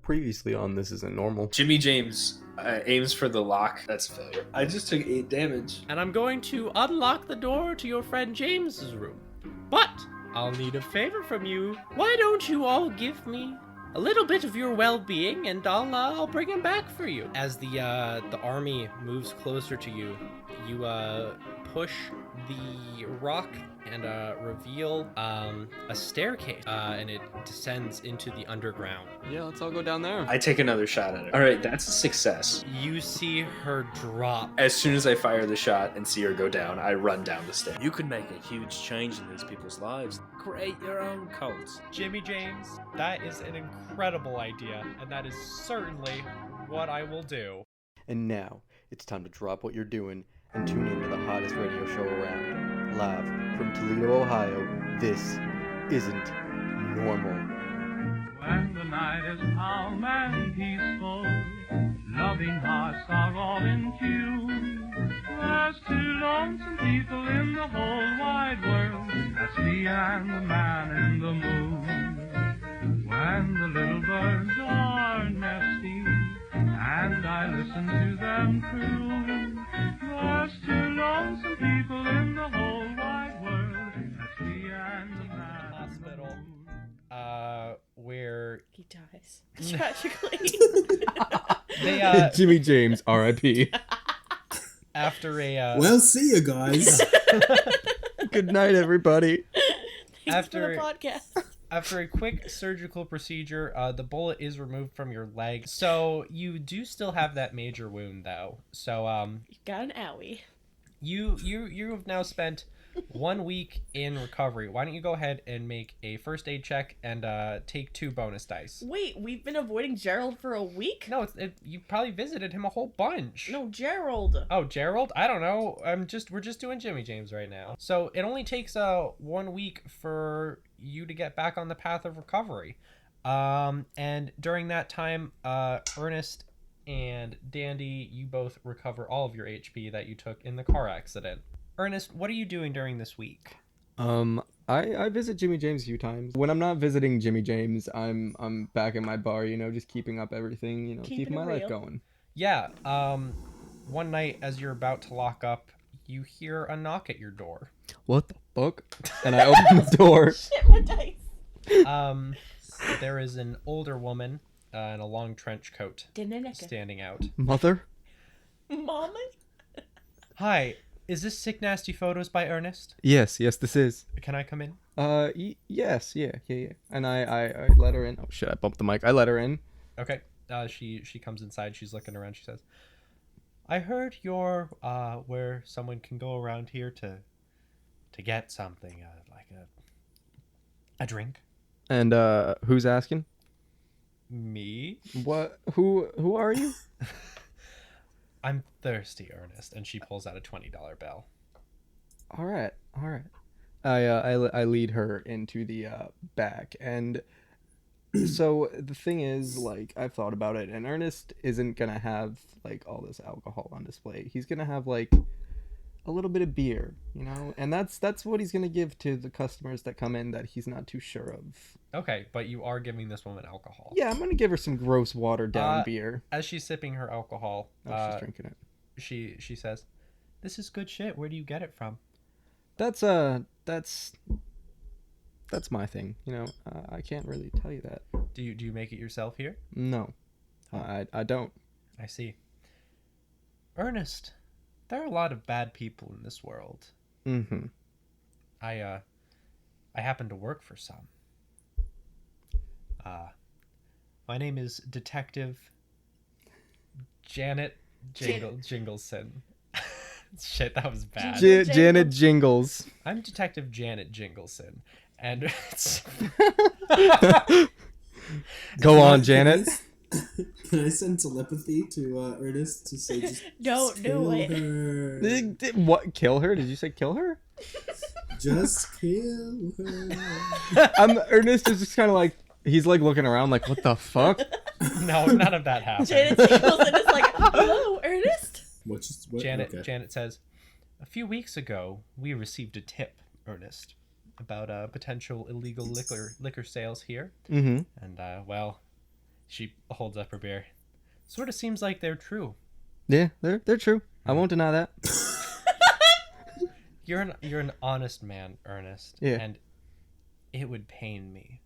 Previously on This Isn't Normal. Jimmy James aims for the lock. That's a failure. I just took 8 damage. And I'm going to unlock the door to your friend James's room. But I'll need a favor from you. Why don't you all give me a little bit of your well-being, and I'll bring him back for you. As the army moves closer to you, you push the rock and reveal a staircase, and it descends into the underground. Yeah, let's all go down there. I take another shot at it. All right, that's a success. You see her drop. As soon as I fire the shot and see her go down, I run down the stairs. You could make a huge change in these people's lives. Create your own cult. Jimmy James, that is an incredible idea, and that is certainly what I will do. And now, it's time to drop what you're doing and tune in to the hottest radio show around. Live from Toledo, Ohio, this isn't normal. When the night is calm and peaceful, loving hearts are all in tune. There's 2 lonesome people in the whole wide world. That's me and the man in the moon. When the little birds are nesting and I listen to them croon, there's 2 lonesome people in the whole wide world. That's me and the man Hospital. in the moon. Where He dies tragically. they Jimmy James, R.I.P. after a Well, see you guys. Good night, everybody. Thanks for the podcast. After a quick surgical procedure, the bullet is removed from your leg. So you do still have that major wound, though. So You got an owie. you have now spent 1 week in recovery. Why don't you go ahead and make a first aid check and take 2 bonus dice? Wait, we've been avoiding Gerald for a week? No, you probably visited him a whole bunch. No, Gerald. Oh, Gerald? I don't know. We're just doing Jimmy James right now. So it only takes 1 week for you to get back on the path of recovery. And during that time, Ernest and Dandy, you both recover all of your HP that you took in the car accident. Ernest, what are you doing during this week? I visit Jimmy James a few times. When I'm not visiting Jimmy James, I'm back at my bar, just keeping up everything, keeping my life going. Yeah, one night as you're about to lock up, you hear a knock at your door. What the fuck? And I open the door. Shit, my dice. There is an older woman in a long trench coat standing out. Mother? Mama? Hi, is this Sick Nasty Photos by Ernest? Yes, this is. Can I come in? Yes, yeah. And I let her in. Oh shit, I bumped the mic. I let her in. Okay. She comes inside. She's looking around. She says, "I heard you're where someone can go around here to get something like a drink." And who's asking? Me? What? Who are you? I'm thirsty, Ernest. And she pulls out a $20 bill. All right. I lead her into the back, and so the thing is, I've thought about it, and Ernest isn't gonna have all this alcohol on display. He's gonna have a little bit of beer, and that's what he's gonna give to the customers that come in that he's not too sure of. Okay, but you are giving this woman alcohol. Yeah, I'm gonna give her some gross watered down beer. As she's sipping her alcohol, she's drinking it. She says, "This is good shit. Where do you get it from?" That's my thing. I can't really tell you that. Do you make it yourself here? No, I don't. I see. Ernest, there are a lot of bad people in this world. Mm-hmm. I happen to work for some. My name is Detective Janet Jingleson. Shit, that was bad. Janet Jingles. I'm Detective Janet Jingleson, and it's... Go on, Janet. Can I send telepathy to Ernest to say just Don't do kill it. her? What? Kill her? Did you say kill her? Just kill her. Ernest is just kind of he's looking around what the fuck? No, none of that happened. Janet Nicholson is like, hello, Ernest? What? Janet, okay. Janet says, "A few weeks ago, we received a tip, Ernest, about potential illegal liquor sales here. Mm-hmm. And, well, She holds up her beer. Sort of seems like they're true. Yeah, they're true. I won't deny that. You're an honest man, Ernest. Yeah. And it would pain me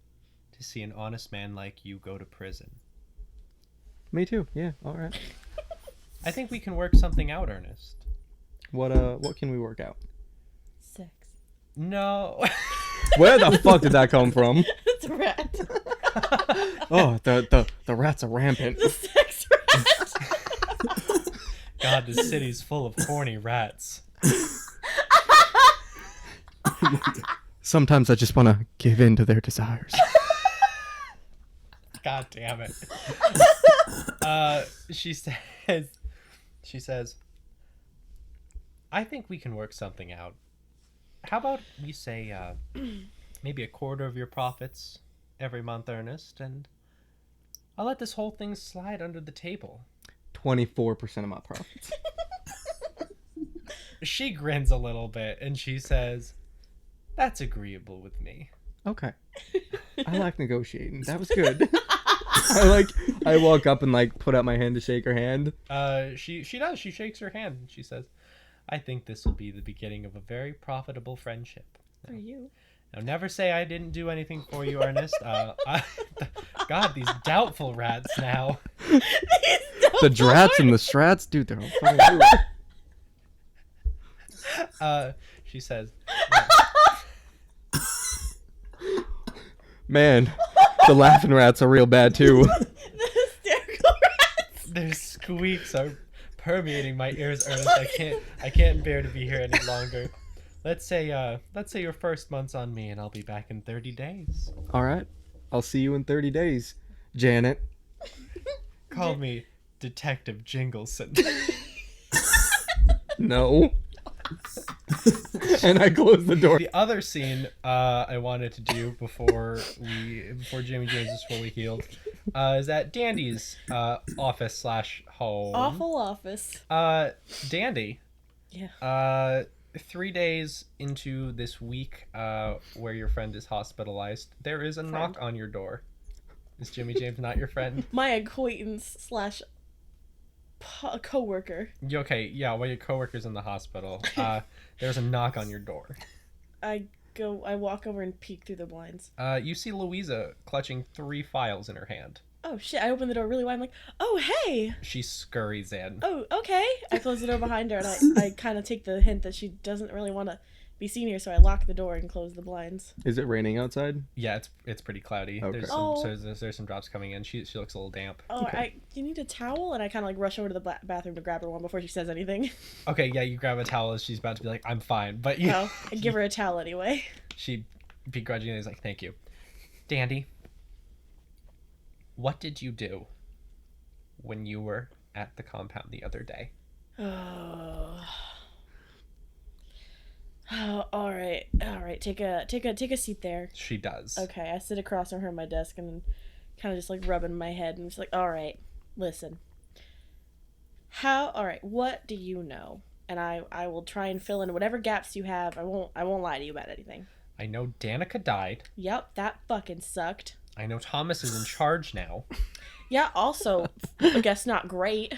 to see an honest man like you go to prison. Me too. Yeah. All right. I think we can work something out, Ernest. What can we work out? Sex. No. Where the fuck did that come from? It's a rat. Oh, the rats are rampant. The sex rat. God, the city's full of horny rats. Sometimes I just want to give in to their desires. God damn it. She says, I think we can work something out. How about we say maybe a quarter of your profits every month, Ernest, and I'll let this whole thing slide under the table. 24% of my profits. She grins a little bit and she says, that's agreeable with me. Okay. I like negotiating. That was good. I walk up and like put out my hand to shake her hand. She does. She shakes her hand and she says, I think this will be the beginning of a very profitable friendship. For you. Now, never say I didn't do anything for you, Ernest. God, these doubtful rats now. The drats and the strats, dude, they're all fucking cool. She says, Man, the laughing rats are real bad too. The hysterical rats. their squeaks are permeating my ears, Ernest. I can't bear to be here any longer. Let's say your first month's on me and I'll be back in 30 days. All right. I'll see you in 30 days, Janet. Call me Detective Jingleson. No. And I close the door. The other scene I wanted to do before Jimmy James is fully healed is at Dandy's office / home. Awful office. Dandy. Yeah. 3 days into this week where your friend is hospitalized, there is a knock on your door. Is Jimmy James not your friend? My acquaintance / co-worker. Okay, yeah, well, your coworker's in the hospital. There's a knock on your door. I walk over and peek through the blinds. You see Louisa clutching 3 files in her hand. Oh shit, I open the door really wide. I'm like, oh hey. She scurries in. Oh, okay. I close the door behind her and I kind of take the hint that she doesn't really want to be seen here, so I lock the door and close the blinds. Is it raining outside? Yeah, it's pretty cloudy. Okay. There's some drops coming in. She looks a little damp. Oh, do you need a towel? And I kind of like rush over to the bathroom to grab her one before she says anything. Okay, yeah, you grab a towel as she's about to be like, I'm fine. But you No, I give her a towel anyway. She begrudgingly is like, thank you. Dandy, what did you do when you were at the compound the other day? Oh, all right. Take a seat there. She does. Okay, I sit across from her at my desk and kind of just like rubbing my head and just like, all right, listen. All right, what do you know? And I will try and fill in whatever gaps you have. I won't lie to you about anything. I know Danica died. Yep, that fucking sucked. I know Thomas is in charge now. Yeah, also, I guess not great.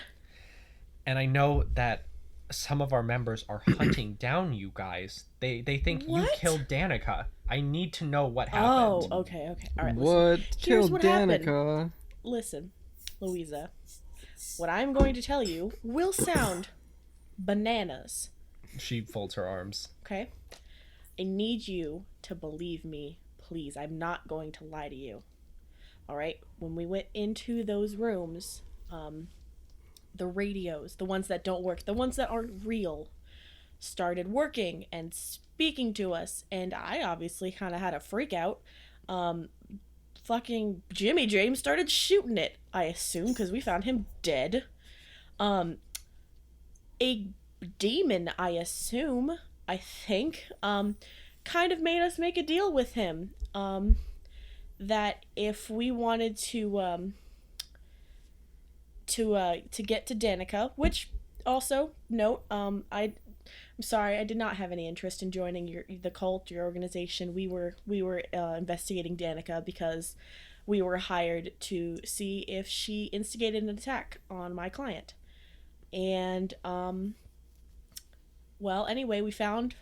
And I know that some of our members are hunting down you guys. They think you What? killed Danica. I need to know what happened. Oh, okay. All right, listen. What Here's killed what happened. Danica? Listen, Louisa. What I'm going to tell you will sound bananas. She folds her arms. Okay? I need you to believe me, please. I'm not going to lie to you. All right? When we went into those rooms, the radios, the ones that don't work, the ones that aren't real, started working and speaking to us, and I obviously kind of had a freak out. Fucking Jimmy James started shooting it, I assume, because we found him dead. A demon, I assume, I think, kind of made us make a deal with him, that if we wanted to get to Danica, which also note, I'm sorry, I did not have any interest in joining the cult, your organization. We were investigating Danica because we were hired to see if she instigated an attack on my client. And well, anyway, we found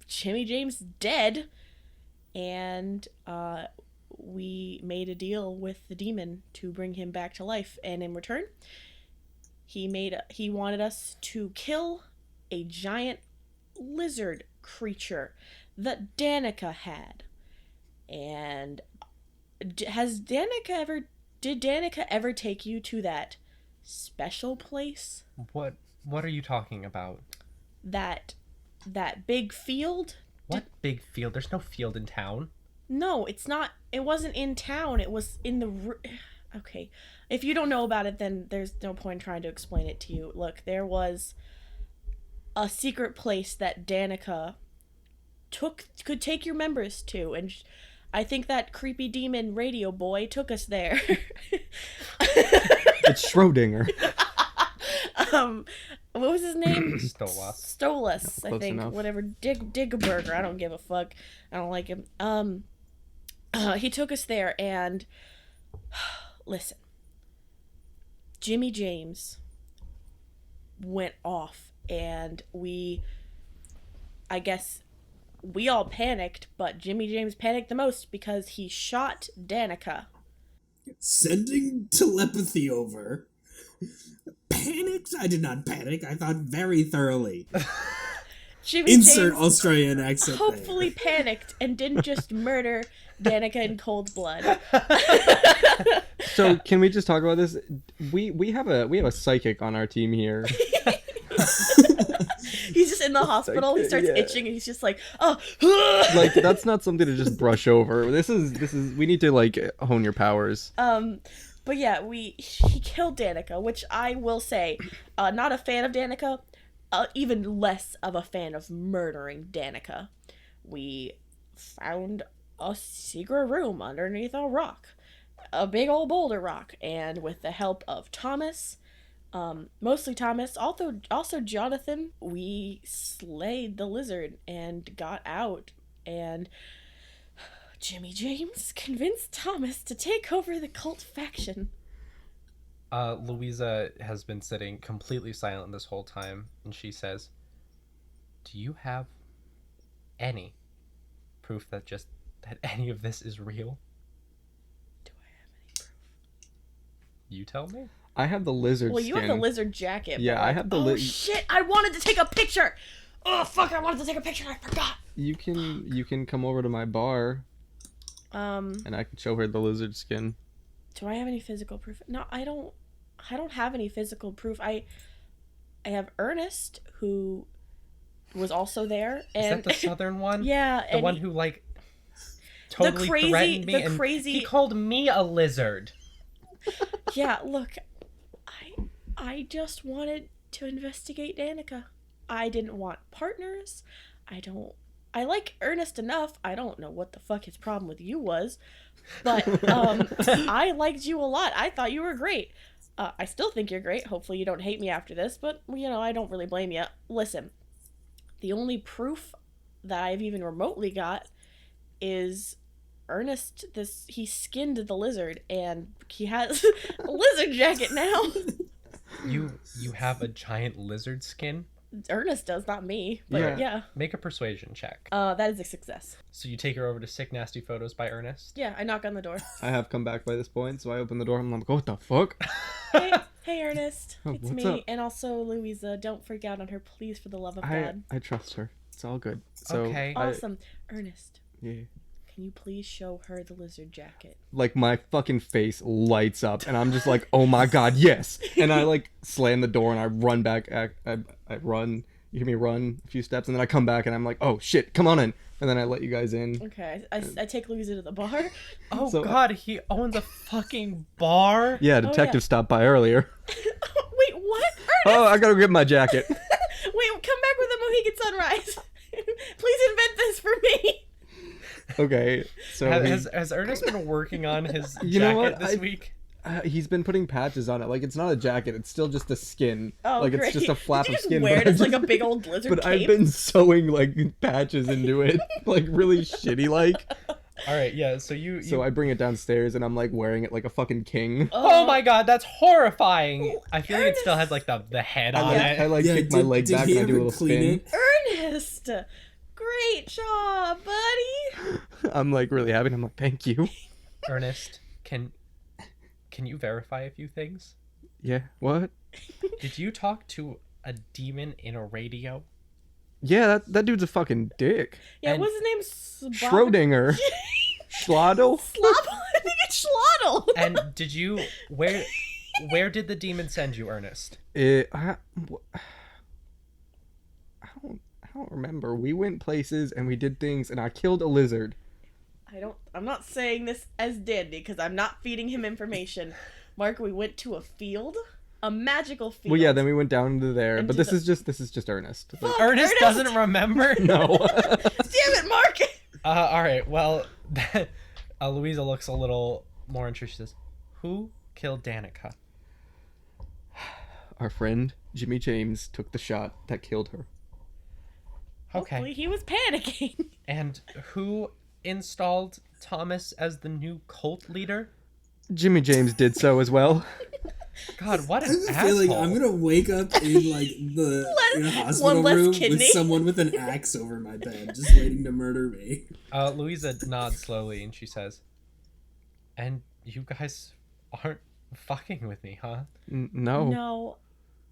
Jimmy James dead, and we made a deal with the demon to bring him back to life, and in return he wanted us to kill a giant lizard creature that Danica had. And did Danica ever take you to that special place? What are you talking about? That big field? What big field? There's no field in town. No, it's not. It wasn't in town. It was in the... Okay. If you don't know about it, then there's no point in trying to explain it to you. Look, there was a secret place that Danica could take your members to, and I think that creepy demon radio boy took us there. It's Schrodinger. What was his name? Stolas. I think. Enough. Whatever. Diggerberger. I don't give a fuck. I don't like him. He took us there, and listen, Jimmy James went off, and I guess we all panicked, but Jimmy James panicked the most because he shot Danica. Sending telepathy over. Panicked? I did not panic. I thought very thoroughly. Jimmy Insert James Australian accent hopefully panicked and didn't just murder Danica in cold blood. So can we just talk about this? We have a psychic on our team here. He's just in the hospital. He starts itching, and he's just like, oh. Like, that's not something to just brush over. This is we need to, like, hone your powers. But yeah, he killed Danica, which I will say, not a fan of Danica, even less of a fan of murdering Danica. We found a secret room underneath a rock, a big old boulder rock, and with the help of Thomas, mostly Thomas, also Jonathan, we slayed the lizard and got out, and Jimmy James convinced Thomas to take over the cult faction. Louisa has been sitting completely silent this whole time, and she says, "Do you have any proof that any of this is real?" Do I have any proof? You tell me. I have the lizard Well, skin. you have the lizard jacket. Yeah, but I have the Oh shit! I wanted to take a picture. Oh fuck! I wanted to take a picture. And I forgot. You can come over to my bar. And I can show her the lizard skin. Do I have any physical proof? No, I don't have any physical proof. I have Ernest, who was also there. And Is that the southern one? Yeah. The one who, like, totally threatened me. The crazy... He called me a lizard. Yeah, look, I just wanted to investigate Danica. I didn't want partners. I like Ernest enough. I don't know what the fuck his problem with you was, but I liked you a lot. I thought you were great. I still think you're great. Hopefully you don't hate me after this, but, you know, I don't really blame you. Listen, the only proof that I've even remotely got is Ernest, he skinned the lizard, and he has a lizard jacket now. You have a giant lizard skin? Ernest does, not me. But yeah. Make a persuasion check. That is a success. So you take her over to Sick Nasty Photos by Ernest? Yeah, I knock on the door. I have come back by this point, so I open the door. I'm like, what the fuck? Hey, Ernest. Oh, It's what's me. up? And also Louisa. Don't freak out on her, please, for the love of God. I trust her. It's all good. So Okay. Awesome. Ernest, Yeah. can you please show her the lizard jacket? Like, my fucking face lights up, and I'm just like, oh my god, yes! And I, like, slam the door, and I run back. I run. You hear me run a few steps, and then I come back, and I'm like, oh shit, come on in. And then I let you guys in. Okay, I take Louisa to the bar. Oh So- god, he owns a fucking bar? Yeah, detective stopped by earlier. Wait, what? Ernest! Oh, I gotta get my jacket. Wait, come back with a Mohegan Sunrise. Please invent this for me. Okay, so Has Ernest been working on his You know jacket what? this week? he's been putting patches on it. Like, it's not a jacket, it's still just a skin. Oh, like, great. it's just a flap Did you of just skin. wear but it as I like a just- big old lizard But cape? I've been sewing, like, patches into it. Like, really shitty, like. All right, yeah. So you. So I bring it downstairs and I'm like wearing it like a fucking king. Oh my god, that's horrifying! I feel like it still has like the head on it. I like kick my leg back and I do a little spin. Ernest, great job, buddy. I'm like really happy. And I'm like, thank you. Ernest, can you verify a few things? Yeah. What? Did you talk to a demon in a radio? Yeah, that dude's a fucking dick. Yeah, And- what's his name? Schrodinger. Schladdle. I think it's Schladdle. And did you where did the demon send you, Ernest? I don't remember. We went places and we did things and I killed a lizard. I'm not saying this as Dandy because I'm not feeding him information. Mark, we went to a field, a magical field. Well, yeah, then we went down into there, but Into this the- is just Ernest. Fuck, Ernest doesn't remember? No. Damn it, Mark! All right. Well, Louisa looks a little more interested. She says, "Who killed Danica?" Our friend Jimmy James took the shot that killed her. Okay. Hopefully he was panicking. And who installed Thomas as the new cult leader? Jimmy James did so as well. God, what I an have a feeling asshole! I'm gonna wake up in like in a hospital one less room with kidney. someone with an axe over my bed, just waiting to murder me. Louisa nods slowly and she says, "And you guys aren't fucking with me, huh?" No.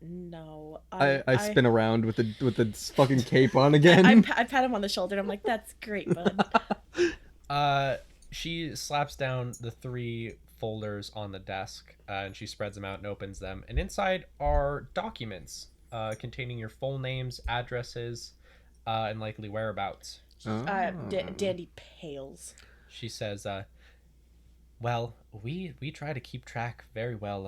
No. I spin around with the fucking cape on again. I pat him on the shoulder and I'm like, that's great, bud. She slaps down the 3 folders on the desk and she spreads them out and opens them. And inside are documents containing your full names, addresses, and likely whereabouts. Dandy pales. She says, well, we try to keep track very well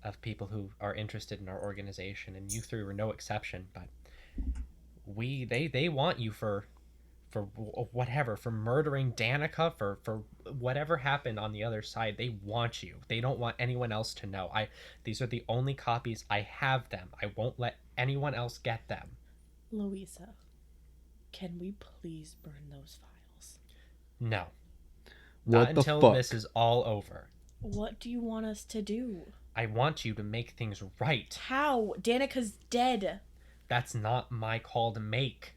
of people who are interested in our organization, and you 3 were no exception, but they want you for whatever, for murdering Danica, for whatever happened on the other side. They want you. They don't want anyone else to know. These are the only copies. I have them. I won't let anyone else get them. Louisa, can we please burn those files? No. What Not the until fuck? this is all over. What do you want us to do? I want you to make things right. How? Danica's dead. That's not my call to make.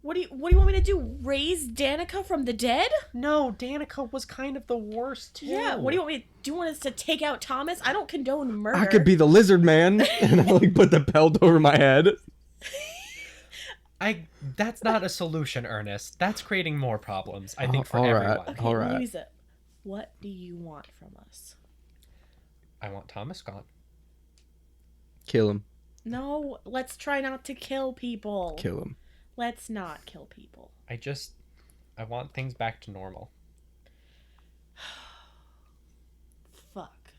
What do you want me to do? Raise Danica from the dead? No, Danica was kind of the worst too. Yeah. What do you want me to do? You want us to take out Thomas? I don't condone murder. I could be the lizard man, and I like put the pelt over my head. That's not a solution, Ernest. That's creating more problems, I think, for all right. everyone. Okay, All right. Louisa, what do you want from us? I want Thomas gone. Kill him. No, let's try not to kill people. Kill him. Let's not kill people. I want things back to normal. Fuck.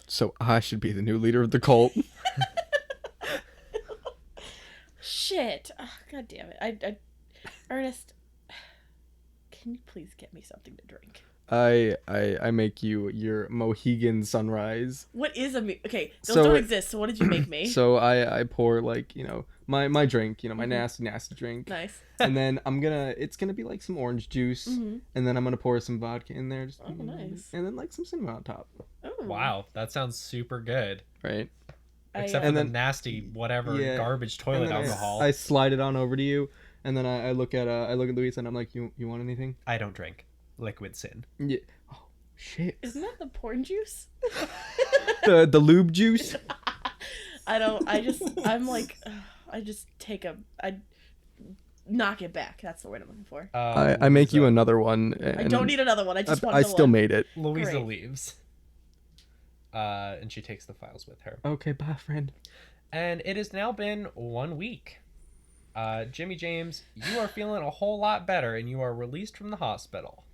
So I should be the new leader of the cult. Shit. Oh, God damn it. I Ernest, can you please get me something to drink? I make you your Mohegan Sunrise. What is okay, those So- don't exist, so what did you make me? So I pour like, my drink, my Mm-hmm. nasty drink. Nice. And then it's gonna be like some orange juice, Mhm. and then I'm gonna pour some vodka in there, just, Oh, nice. and then like some cinnamon on top, Oh. Wow, that sounds super good. right? Except for And the then- nasty whatever Yeah. garbage And toilet then alcohol. I slide it on over to you, and then I look at Luis and I'm like, you want anything? I don't drink. Liquid sin. Yeah. Oh shit. Isn't that the porn juice? the lube juice. I just take I knock it back. That's the word I'm looking for. I make you another one. I don't need another one. I just want I the still one. made it. Louisa Great. leaves. And she takes the files with her. Okay, bye, friend. And it has now been 1 week. Jimmy James, you are feeling a whole lot better, and you are released from the hospital.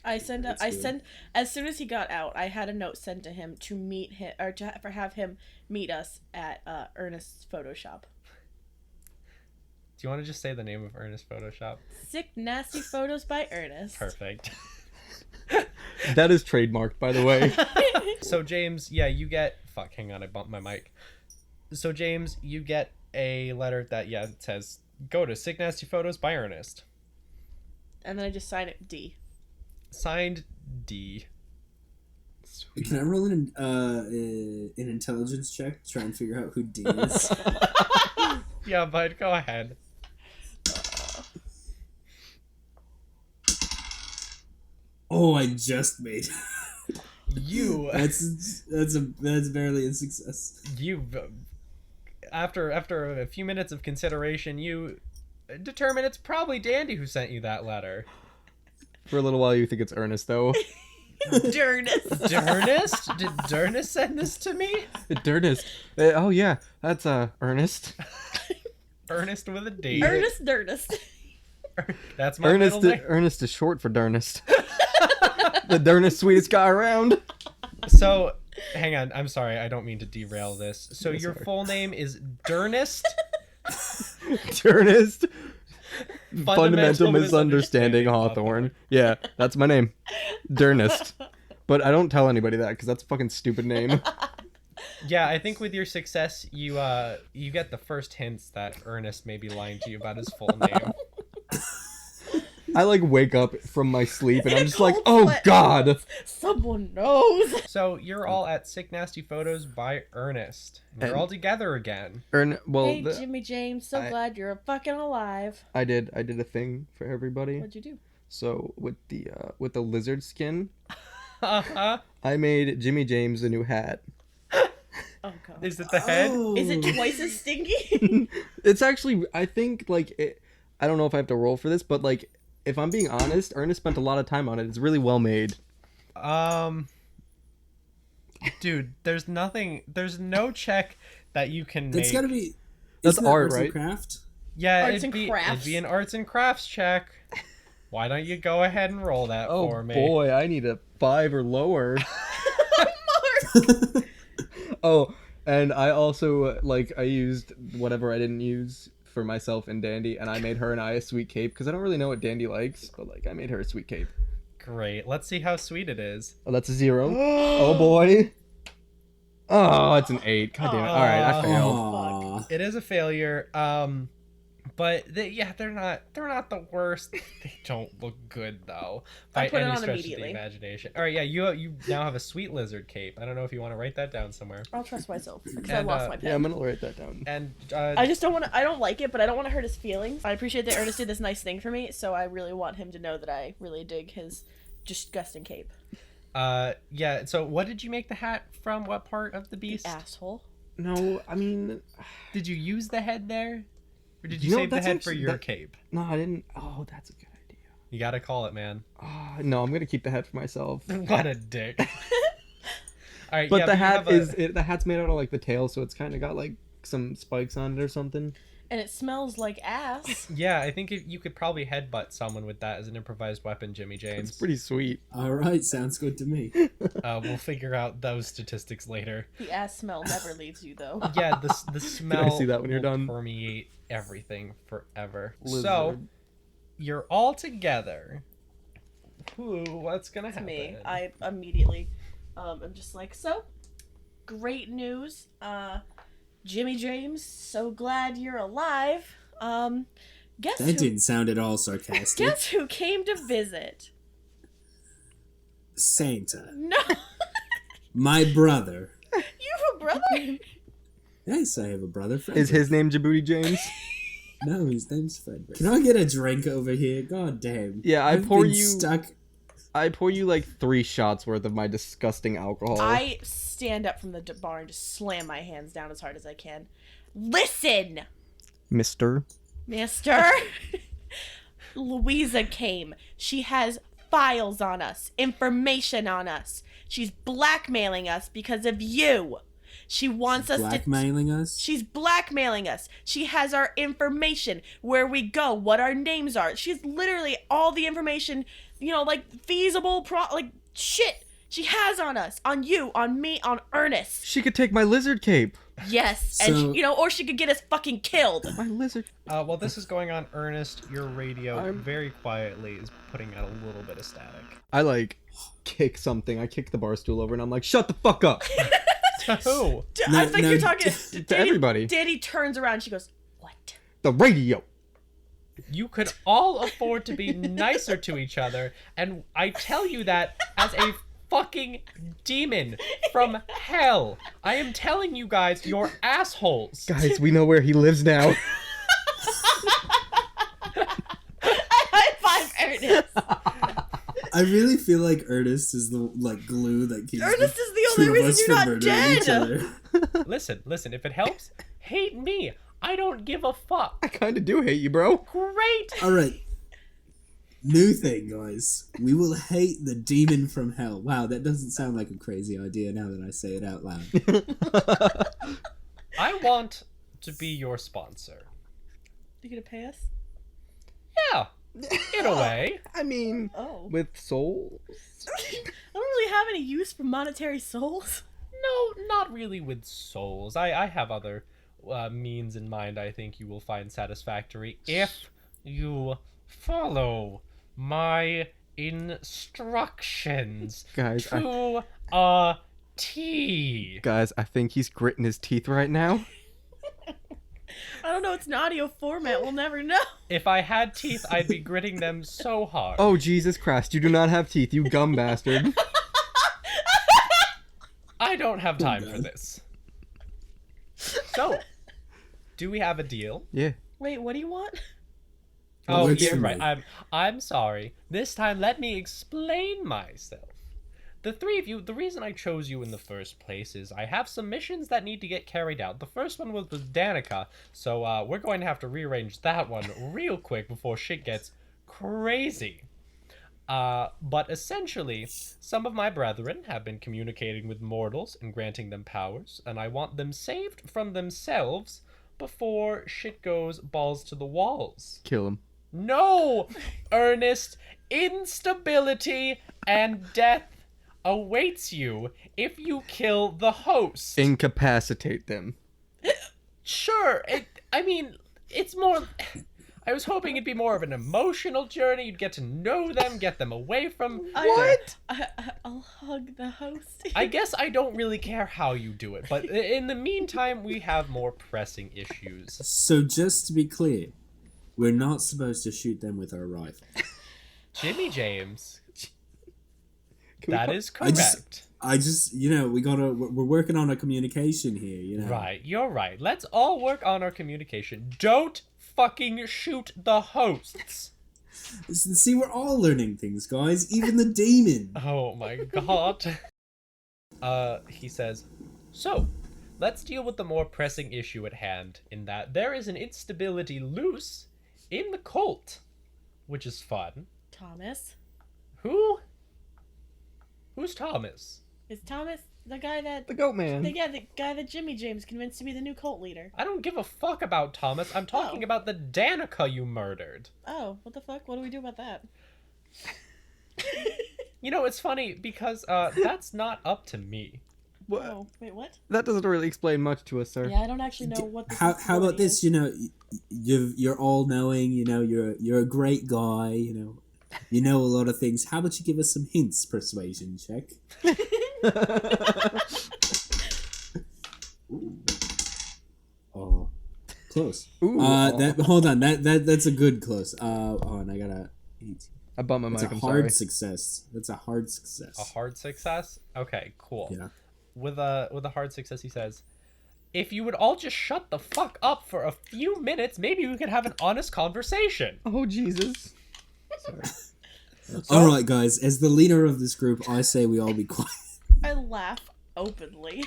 As soon as he got out, I had a note sent to him to meet him or have him meet us at Ernest's photo shop. Do you want to just say the name of Ernest Photoshop? Sick nasty photos by Ernest. Perfect. That is trademarked, by the way. So James, yeah, you get hang on, I bumped my mic. So James, you get a letter that it says go to Sick Nasty Photos by Ernest. And then I just sign it D. Signed, D. Can I roll an intelligence check to try and figure out who D is? Yeah, bud, go ahead. Oh, I just made. You. That's barely a success. You. After a few minutes of consideration, you determine it's probably Dandy who sent you that letter. For a little while, you think it's Ernest, though. Durnest. Durnest? Did Durnest send this to me? Durnest. Oh, yeah. That's, Ernest. Ernest with a D. Ernest Durnest. That's my middle name. Ernest is short for Durnest. The Durnest sweetest guy around. So, hang on. I'm sorry. I don't mean to derail this. So, your full name is Durnest? Durnest. Fundamental misunderstanding Hawthorne. Yeah, that's my name. Durnest. But I don't tell anybody that because that's a fucking stupid name. Yeah, I think with your success, you get the first hints that Ernest may be lying to you about his full name. I like wake up from my sleep and I'm just like, oh god. Someone knows. So you're all at Sick Nasty Photos by Ernest. And you're all together again. Hey, Jimmy James, so glad you're fucking alive. I did a thing for everybody. What'd you do? So with the lizard skin, Uh-huh. I made Jimmy James a new hat. Oh god. Is it the head? Is it twice as stinky? It's actually, I think, like, I don't know if I have to roll for this, but, like, if I'm being honest, Ernest spent a lot of time on it. It's really well made. Dude, there's no check that you can make. That's gotta be... That's isn't that art, arts and right? craft? Yeah, Arts it'd and crafts. be an arts and crafts check. Why don't you go ahead and roll that for me? Oh boy, I need a 5 or lower. Mark! Oh, and I also, like, I used whatever I didn't use for myself and Dandy, and I made her and I a sweet cape, because I don't really know what Dandy likes, but, like, I made her a sweet cape. Great. Let's see how sweet it is. Oh, that's a 0. Oh boy. Oh, it's an 8. God damn it. Alright, I failed. Aw. It is a failure. But they're not the worst. They don't look good though, by put it any on stretch immediately. of the imagination. All right, yeah, you now have a sweet lizard cape. I don't know if you want to write that down somewhere. I'll trust myself because I And, lost my pen. Yeah, I'm gonna write that down. And I just don't want to. I don't like it, but I don't want to hurt his feelings. I appreciate that Ernest did this nice thing for me, so I really want him to know that I really dig his disgusting cape. yeah. So, what did you make the hat from? What part of the beast? Asshole. No, I mean... Did you use the head there, or did you You know, save the that's head for actually- your that- cape? No, I didn't... Oh, that's a good idea. You gotta call it, man. No, I'm gonna keep the hat for myself. What a dick. All right, But yeah, the you hat have a- the hat's made out of, like, the tail, so it's kind of got, like, some spikes on it or something. And it smells like ass. Yeah, I think you could probably headbutt someone with that as an improvised weapon, Jimmy James. It's pretty sweet. Alright, sounds good to me. We'll figure out those statistics later. The ass smell never leaves you, though. Yeah, the smell see that when you're will done? permeate everything forever. Lizard. So, you're all together. Ooh, what's gonna happen? Me, I immediately, I'm just like, so, great news. Jimmy James, so glad you're alive. Guess That who? didn't sound at all sarcastic. Guess who came to visit? Santa. No, My brother. you have a brother. Yes, I have a brother. Is Frederick. his name Djibouti James? No, his name's Frederick. Can I get a drink over here? God damn. Yeah, I've been stuck. I pour you, like, 3 shots worth of my disgusting alcohol. I stand up from the bar and just slam my hands down as hard as I can. Listen, Mister? mister. Louisa came. She has files on us, information on us. She's blackmailing us because of you. She wants us to... Blackmailing us? She's blackmailing us. She has our information, where we go, what our names are. She's literally all the information, you know, like feasible, like shit. She has on us, on you, on me, on Ernest. She could take my lizard cape. Yes, and So- you know, or she could get us fucking killed. My lizard... While this is going on, Ernest, your radio very quietly is putting out a little bit of static. I, like, kick something. I kick the bar stool over and I'm like, shut the fuck up! To who? I think you're talking to everybody. Danny turns around. And she goes, "What?" The radio! You could all afford to be nicer to each other, and I tell you that as a fucking demon from hell. I am telling you guys, you're assholes. Guys, we know where he lives now. High five, Ernest. I really feel like Ernest is the glue that keeps Ernest is the two only of us reason you're from not murdering each dead. other. Listen, if it helps, hate me. I don't give a fuck. I kind of do hate you, bro. Great. All right. New thing, guys. We will hate the demon from hell. Wow, that doesn't sound like a crazy idea now that I say it out loud. I want to be your sponsor. You gonna pay us? Yeah, in a way. I mean, Oh. with souls? I don't really have any use for monetary souls. No, not really with souls. I have other means in mind I think you will find satisfactory if you follow my instructions Guys, to a T. Guys, I think he's gritting his teeth right now. I don't know, it's an audio format, we'll never know. If I had teeth, I'd be gritting them so hard. Oh, Jesus Christ, you do not have teeth, you gum bastard. I don't have time for this. So, do we have a deal? Yeah. Wait, what do you want? Oh, works you're for right. me. I'm sorry. This time, let me explain myself. The three of you, the reason I chose you in the first place is I have some missions that need to get carried out. The first one was with Danica, so we're going to have to rearrange that one real quick before shit gets crazy. But essentially, some of my brethren have been communicating with mortals and granting them powers, and I want them saved from themselves before shit goes balls to the walls. Kill him. No, Ernest, instability and death awaits you if you kill the host. Incapacitate them. Sure, it's more... I was hoping it'd be more of an emotional journey. You'd get to know them, get them away from... What? I'll hug the host. I guess I don't really care how you do it, but in the meantime, we have more pressing issues. So just to be clear, we're not supposed to shoot them with our rifle. Jimmy James, Can we that put- is correct. I just, we're working on a communication here, you know. Right, you're right. Let's all work on our communication. Don't fucking shoot the hosts. See, we're all learning things, guys. Even the demon. Oh my god. He says, so, let's deal with the more pressing issue at hand, in that there is an instability loose in the cult, which is fun. Thomas? Who? Who's Thomas? Is Thomas the guy that... The goat man. the guy that Jimmy James convinced to be the new cult leader? I don't give a fuck about Thomas. I'm talking about the Danica you murdered. Oh, what the fuck? What do we do about that? You know, it's funny because that's not up to me. What? Oh, wait, what? That doesn't really explain much to us, sir. Yeah, I don't actually know what this How about story this? is. You know, you're all knowing. You know, you're a great guy. You know a lot of things. How about you give us some hints? Persuasion check. Ooh. Oh, close. Ooh. Hold on. That's a good close. And I got a 18. I bumped my That's mic, a I'm hard sorry. success. That's a hard success. A hard success? Okay, cool. Yeah. With a hard success, he says, if you would all just shut the fuck up for a few minutes, maybe we could have an honest conversation. Oh, Jesus. Sorry. All right, guys. As the leader of this group, I say we all be quiet. I laugh openly.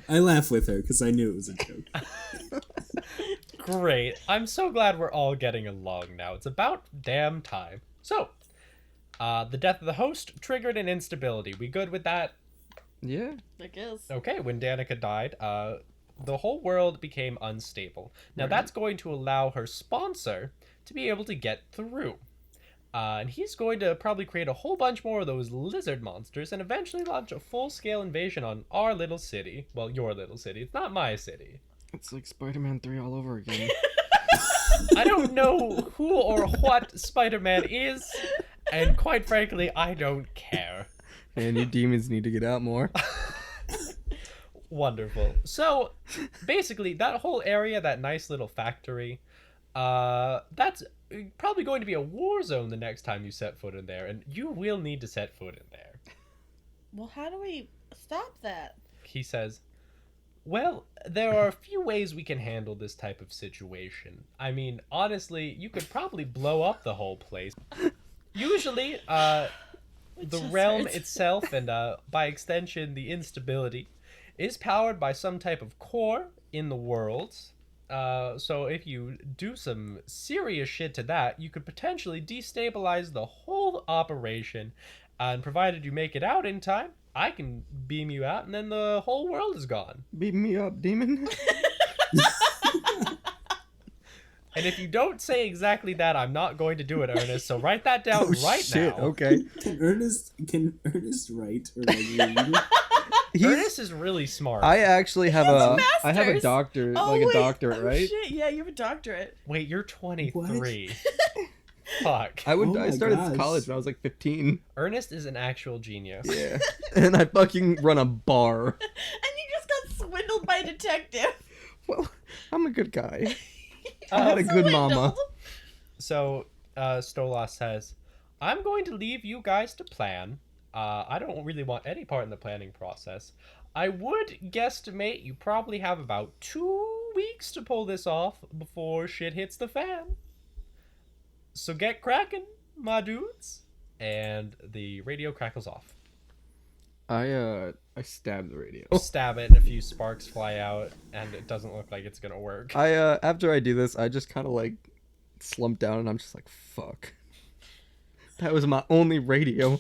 I laugh with her because I knew it was a joke. Great. I'm so glad we're all getting along now. It's about damn time. So, the death of the host triggered an instability. We good with that? Yeah. I guess. Okay, when Danica died, the whole world became unstable. Now that's going to allow her sponsor to be able to get through. And he's going to probably create a whole bunch more of those lizard monsters and eventually launch a full-scale invasion on our little city. Well, your little city. It's not my city. It's like Spider-Man 3 all over again. I don't know who or what Spider-Man is, and quite frankly, I don't care. And you demons need to get out more. Wonderful. So, basically, that whole area, that nice little factory, That's probably going to be a war zone the next time you set foot in there, and you will need to set foot in there. Well, how do we stop that? He says, well, there are a few ways we can handle this type of situation. I mean, honestly, you could probably blow up the whole place. Usually, the realm itself, and by extension, the instability, is powered by some type of core in the world. So if you do some serious shit to that, you could potentially destabilize the whole operation. And provided you make it out in time, I can beam you out, and then the whole world is gone. Beam me up, demon. And if you don't say exactly that, I'm not going to do it, Ernest. So write that down Shit, now. okay. Can Ernest write? Or like, Ernest is really smart. I actually have a master's. doctor, Oh, like wait. a doctorate, Oh, right? shit. Yeah, you have a doctorate. Wait, you're 23. Fuck. I Oh my started gosh. college when I was like 15. Ernest is an actual genius. Yeah. And I fucking run a bar. And you just got swindled by a detective. Well, I'm a good guy. I had a good mama. So, Stolas says, I'm going to leave you guys to plan. I don't really want any part in the planning process. I would guesstimate you probably have about 2 weeks to pull this off before shit hits the fan. So get cracking, my dudes. And the radio crackles off. I stabbed the radio. Stab it and a few sparks fly out, and it doesn't look like it's gonna work. After I do this, I just kind of like slump down and I'm just like, fuck. That was my only radio.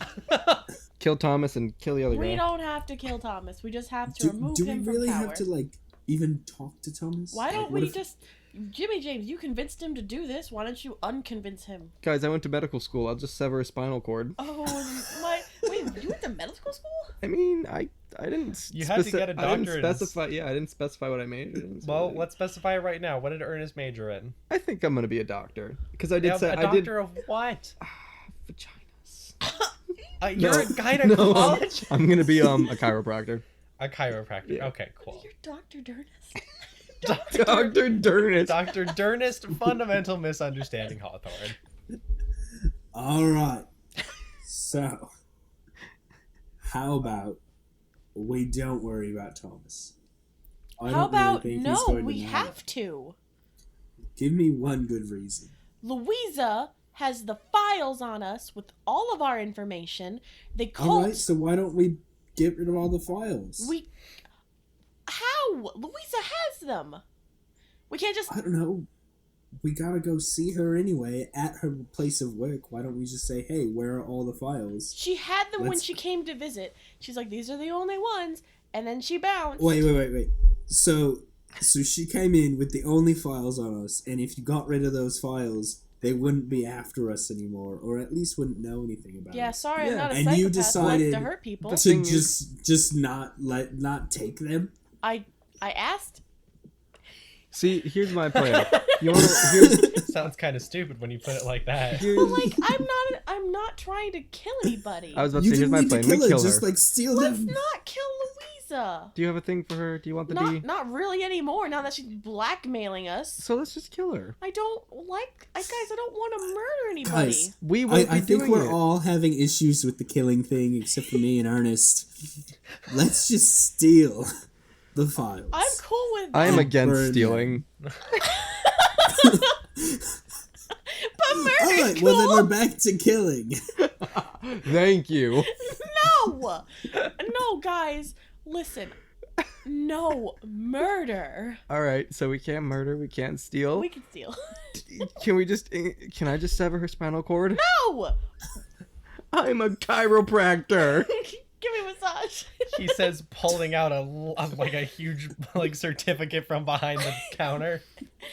Kill Thomas and kill the other We guy. don't have to kill Thomas. We just have to remove do we him really from power. have to like even talk to Thomas? Why don't Like, what we if- just... Jimmy James, you convinced him to do this. Why don't you unconvince him? Guys, I went to medical school. I'll just sever a spinal cord. Oh, my... Wait, you went to medical school? I mean, I didn't. You had to get a I didn't doctorate in- specify. Yeah, I didn't specify what I majored in. so Well, let's specify it right now. What did Ernest major in? I think I'm gonna be a doctor because I did Yeah, say a I did doctor of what? vaginas. You're No. a gynecologist? I'm gonna be a chiropractor. A chiropractor. Yeah. Okay, cool. You're Dr. Durness. Dr. Durness. Dr. Durnest, fundamental misunderstanding Hawthorne. All right. So, how about we don't worry about Thomas? I How don't really about think he's no? going to We matter. have to. Give me one good reason. Louisa has the files on us with all of our information. The All cult. right, so why don't we get rid of all the files? How? Louisa has them. We can't just. I don't know. We gotta go see her anyway at her place of work. Why don't we just say, hey, where are all the files? She had them when Let's- she came to visit. She's like, these are the only ones. And then she bounced. Wait. So she came in with the only files on us, and if you got rid of those files, they wouldn't be after us anymore, or at least wouldn't know anything about Yeah, us. sorry, Yeah. I'm not a And psychopath. you I like decided to hurt people. The To thing is- just not take them. I asked. See, here's my plan. You wanna? Here's Sounds kind of stupid when you put it like that. But here's. like, I'm not trying to kill anybody. I was about to You say, here's didn't my need plan. to We kill her, kill just her. like steal Let's them. not kill Louisa. Do you have a thing for her? Do you want the D? Not really anymore. Now that she's blackmailing us. So let's just kill her. I don't like. Guys, I don't want to murder anybody. Guys, We won't I be think doing we're it. all having issues with the killing thing, except for me and Ernest. Let's just steal the files. I'm cool with that. I am Burn against them. stealing. But murder All right, is well then cool. we're back to killing. Thank you. No, no, guys, listen. No murder. All right, so we can't murder. We can't steal. We can steal. Can we just? Can I just sever her spinal cord? No. I'm a chiropractor. Give me a massage. He says, pulling out a huge certificate from behind the counter.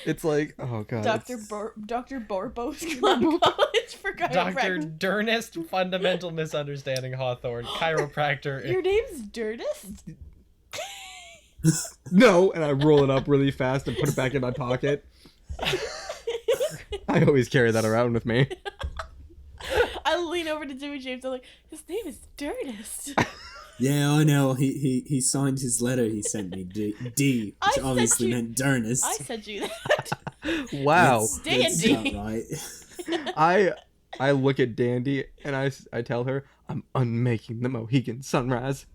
It's like, oh god. Dr. Borbos College for Dr. chiropractor. Durnest, fundamental misunderstanding Hawthorne, chiropractor. Your name's Durnest? No, and I roll it up really fast and put it back in my pocket. I always carry that around with me. I lean over to Jimmy James. I'm like, his name is Durnest. Yeah, I know. He signed his letter he sent me, D, I which sent obviously you- meant Durnest. I sent you that. Wow. That's Dandy. not right. I look at Dandy and I tell her I'm unmaking the Mohegan sunrise.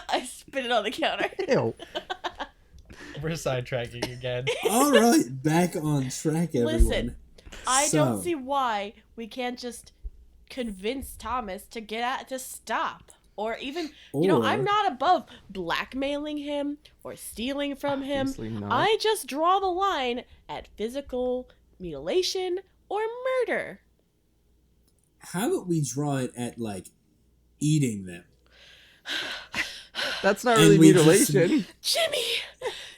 I spit it on the counter. Ew. We're sidetracking again. All right, back on track, everyone. Listen, I So- don't see why we can't just convince Thomas to stop. Or even, I'm Or- not above blackmailing him or stealing from him. Obviously not. I just draw the line at physical mutilation or murder. How about we draw it at, like, eating them? That's not And really we just- mutilation. Jimmy!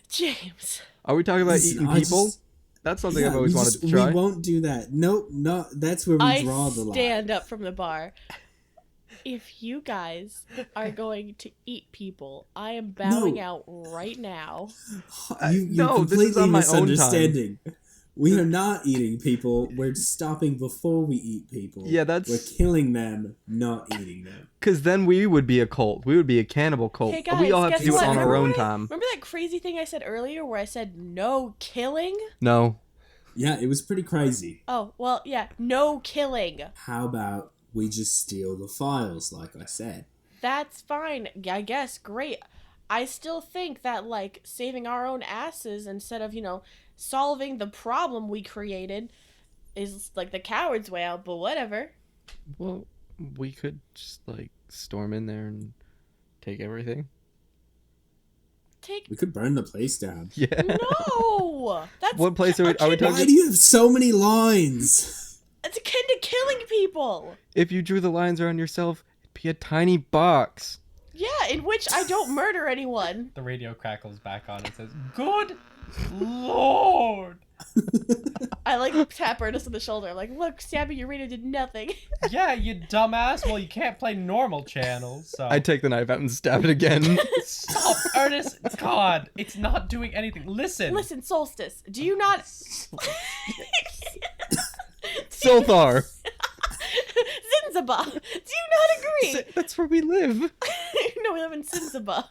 James. Are we talking about Listen, eating I people? just- That's something Yeah, I've always we wanted just- to try. We won't do that. Nope, no, that's where we I draw the line. stand up from the bar. If you guys are going to eat people, I am bowing No. out right now. You're No, this is completely on my own time. misunderstanding. We are not eating people. We're stopping before we eat people. Yeah, that's- We're killing them, not eating them. Because then we would be a cult. We would be a cannibal cult. Hey But we guys, all have guess to do it what? on our Remember own when time. Remember that crazy thing I said earlier where I said no killing? No. Yeah, it was pretty crazy. Oh, well, yeah, no killing. How about we just steal the files, like I said? That's fine. I guess. Great. I still think that, like, saving our own asses instead of, solving the problem we created is, like, the coward's way out, but whatever. Well, we could just, like, storm in there and take everything. We could burn the place down. Yeah. No! That's What place are we akin talking- Why do you have so many lines? It's akin to killing people. If you drew the lines around yourself, it'd be a tiny box. Yeah, in which I don't murder anyone. The radio crackles back on and says, "Good Lord!" I, like, tap Ernest on the shoulder. I'm like, look, stabbing your radio did nothing. Yeah, you dumbass. Well, you can't play normal channels, so... I take the knife out and stab it again. Stop, Ernest! God, it's not doing anything. Listen! Listen, Solstice, do you not... Silthar. Zinzaba, do you not agree? That's where we live. No, we live in Zinzaba.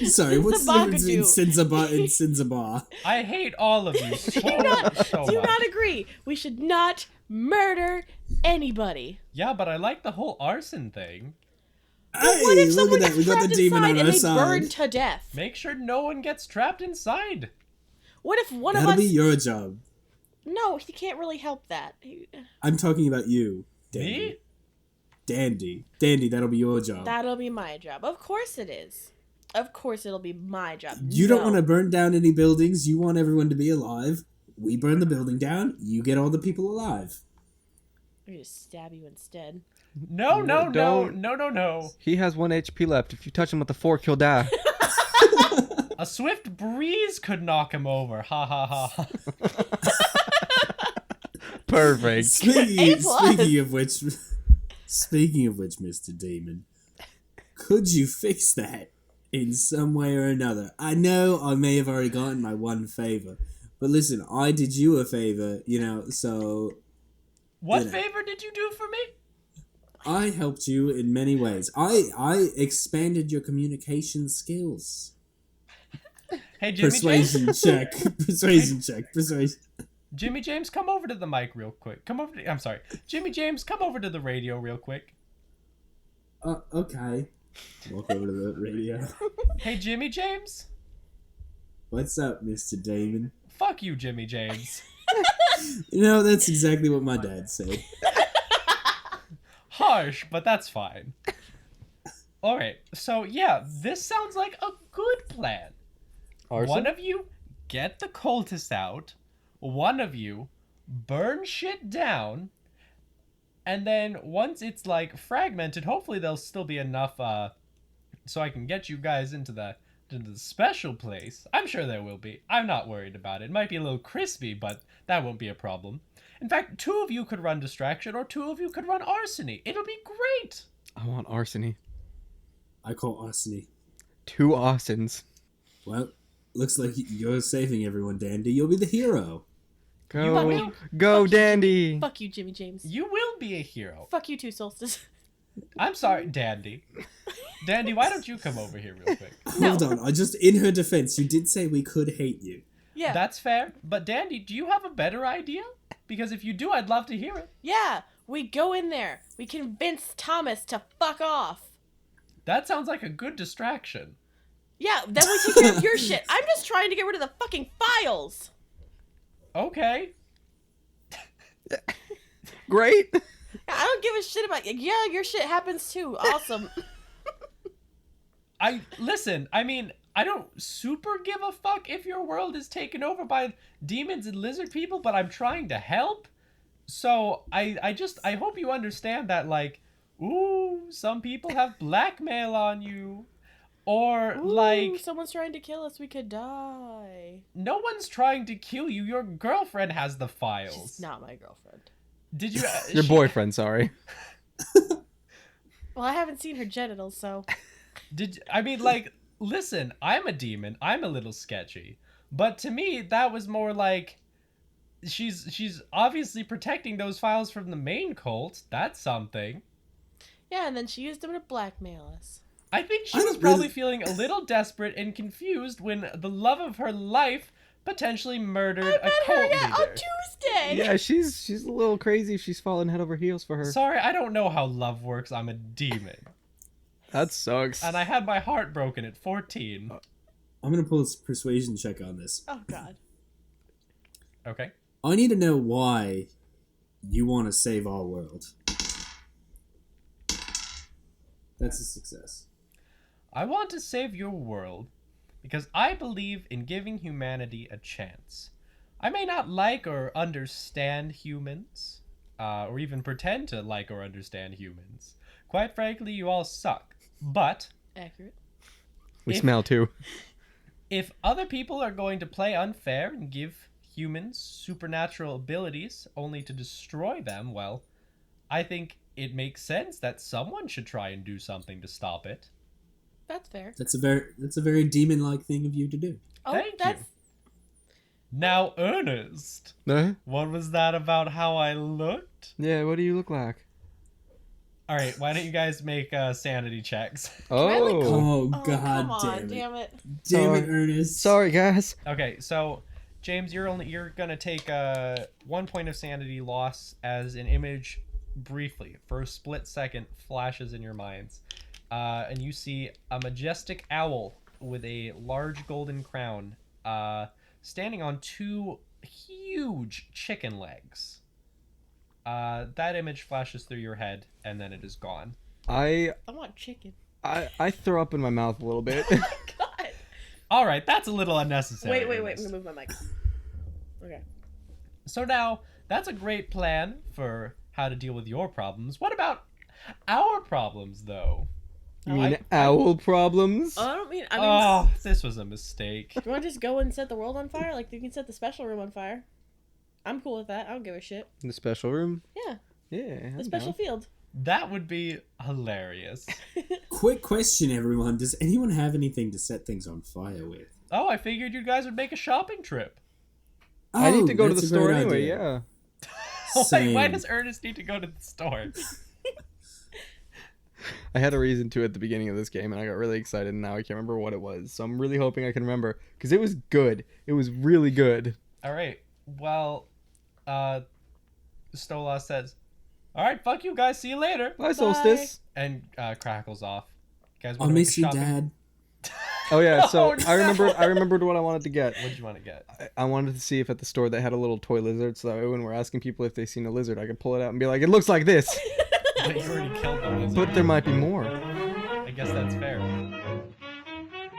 Sorry, what's the difference between Sinzabagadu. Sinzaba and Sinzaba? I hate all of you so, so Do you much. not agree? We should not murder anybody. Yeah, but I like the whole arson thing. Hey, What if look someone at that. gets We got the trapped demon inside on and our they side. burn to death? Make sure no one gets trapped inside. What if one That'll of us... be your job. No, he can't really help that. I'm talking about you, Dandy. Me? Dandy, that'll be your job. That'll be my job. Of course it is. Of course it'll be my job. You don't No. want to burn down any buildings. You want everyone to be alive. We burn the building down. You get all the people alive. I'm gonna stab you instead. No, no, no, Don't. no, no, no. He has 1 HP left. If you touch him with a fork, he'll die. A swift breeze could knock him over. Ha ha ha. Perfect. A+. Speaking of which, Mr. Demon, could you fix that in some way or another? I know I may have already gotten my one favor, but listen, I did you a favor, so What You know. favor did you do for me? I helped you in many ways. I expanded your communication skills. Hey, Jimmy Persuasion James. check. Persuasion check. Persuasion. Jimmy James, come over to the mic real quick. I'm sorry. Jimmy James, come over to the radio real quick. Okay. Walk over to the radio. Hey, Jimmy James. What's up, Mr. Damon? Fuck you, Jimmy James. That's exactly what my dad said. Harsh, but that's fine. Alright, so yeah, this sounds like a good plan. Arson? One of you get the cultists out, one of you burn shit down, and then once it's like fragmented, hopefully there'll still be enough so I can get you guys into the special place. I'm sure there will be. I'm not worried about it. It might be a little crispy, but that won't be a problem. In fact, 2 of you could run distraction, or 2 of you could run arsony. It'll be great. I want arsony. I call arsony. 2 arsons. Well, looks like you're saving everyone, Dandy. You'll be the hero. Go, will. go, Fuck you, Dandy. Fuck you, Jimmy James. You will be a hero. Fuck you too, Solstice. I'm sorry, Dandy. Dandy, why don't you come over here real quick? Hold on. In her defense, you did say we could hate you. Yeah. That's fair. But Dandy, do you have a better idea? Because if you do, I'd love to hear it. Yeah, we go in there. We convince Thomas to fuck off. That sounds like a good distraction. Yeah, then we take care of your shit. I'm just trying to get rid of the fucking files. Okay. Great. I don't give a shit about you. Yeah, your shit happens too. Awesome. Listen, I mean, I don't super give a fuck if your world is taken over by demons and lizard people, but I'm trying to help. So I hope you understand that, like, ooh, some people have blackmail on you. Or, Ooh, like, someone's trying to kill us. We could die. no one's trying to kill you. Your girlfriend has the files. She's not my girlfriend. Did you? Your boyfriend, sorry. Well, I haven't seen her genitals, so. I mean, like, listen, I'm a demon. I'm a little sketchy. But to me, that was more like, she's obviously protecting those files from the main cult. That's something. Yeah, and then she used them to blackmail us. I think she I was don't probably really- feeling a little desperate and confused when the love of her life potentially murdered a cult on leader. Tuesday! Yeah, she's a little crazy. She's falling head over heels for her. Sorry, I don't know how love works. I'm a demon. That sucks. And I had my heart broken at 14. I'm gonna pull a persuasion check on this. Oh, God. Okay. I need to know why you want to save our world. That's a success. I want to save your world because I believe in giving humanity a chance. I may not like or understand humans, or even pretend to like or understand humans. Quite frankly, you all suck. But Accurate. We if- smell too. if other people are going to play unfair and give humans supernatural abilities only to destroy them, well, I think it makes sense that someone should try and do something to stop it. That's fair. That's a very demon-like thing of you to do. Oh, Thank that's. you. Now, Ernest, Huh? what was that about how I looked? Yeah, what do you look like? All right, why don't you guys make sanity checks? Oh. Oh, Oh, God come on, damn it. damn it. Damn it, Sorry. Ernest. Sorry, guys. Okay, so James, you're gonna take 1 point of sanity loss as an image briefly for a split second flashes in your minds, and you see a majestic owl with a large golden crown, standing on two huge chicken legs. That image flashes through your head, and then it is gone. I want chicken. throw up in my mouth a little bit. God. All right, that's a little unnecessary. Wait. I'm Ernest. gonna move my mic. Okay. So now, that's a great plan for how to deal with your problems. What about our problems, though? You mean owl problems? Oh, I don't mean. Oh, this was a mistake. You want to just go and set the world on fire? Like, you can set the special room on fire. I'm cool with that. I don't give a shit. The special room? Yeah, Yeah. the special field. That would be hilarious. Quick question, everyone. Does anyone have anything to set things on fire with? Oh, I figured you guys would make a shopping trip. I need to go to the that's a store great anyway, idea. yeah. Why Same. does Ernest need to go to the store? I had a reason to at the beginning of this game, and I got really excited, and now I can't remember what it was. So I'm really hoping I can remember, because it was good. It was really good. All right. Well, Stola says, "All right, fuck you guys. See you later." Bye, Solstice. And crackles off. You guys I want to miss you, shopping? Dad. Oh yeah, so Oh, no. I remembered what I wanted to get. What did you want to get? I wanted to see if at the store they had a little toy lizard, so that way when we're asking people if they've seen a lizard, I could pull it out and be like, it looks like this. But you already killed the lizard. But there might be more. I guess that's fair.